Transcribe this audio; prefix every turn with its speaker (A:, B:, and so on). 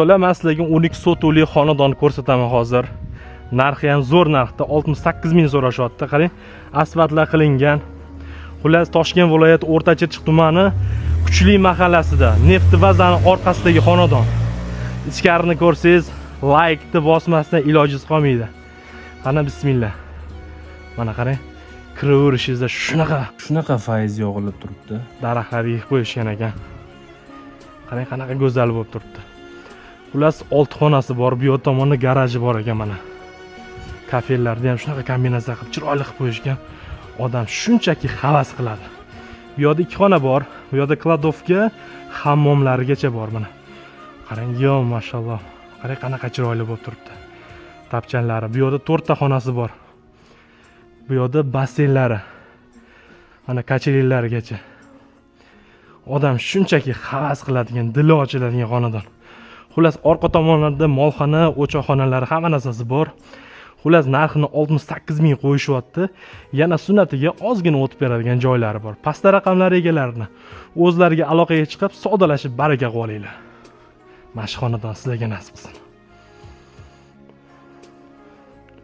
A: Men sizlarga 12 sotuvli xonadonni ko'rsataman hozir. Narxi ham zo'r narxda, 68 ming so'rashyapti. Qarang, asfaltlar qilingan. Xullas, Toshkent viloyati O'rtachirchiq tumani Kuchli mahallasida Neft vazani orqasidagi xonadon. Ichkarini ko'rsangiz, like-ni bosmasdan ilojingiz qolmaydi. Qani bismillah. Mana qarang, kiraverishingizda shunaqa fayz yog'ilib turibdi. Daraxtlarga yig'ib qo'yishgan ekan. Qarang, qanaqa go'zal bo'lib turibdi. Xullas, 6 xonasi bor, bu yoq tomonda garaji bor ekan mana. Kafellarda ham shunaqa kombinatsiya qilib chiroyli qilib qo'yishgan. Odam shunchaki havas qiladi. Bu yoqda 2 xona bor, bu yoqda kladovka, hammomlarigacha bor mana. Qarang, yo mashalloh. Qarang, qanaqa chiroyli bo'lib turibdi. Tapchanlari. Bu yoqda 4 ta xonasi bor. Bu yoqda basseynlari. Mana kachelilargacha. Odam shunchaki havas qiladigan, dili ochiladigan xonadon. Xullas, orqa tomonlarda molxona, o'choqxonalari hamma narsasi bor. Xullas, narxini 68 ming qo'yishyapti. Yana sunnatiga ozgina o'tib beradigan joylari bor. Pasta raqamlar egalarini o'zlariga aloqaga chiqib, savdolashib baraka qilib olinglar. Mana shu xonadon sizlarga nasib qilsin.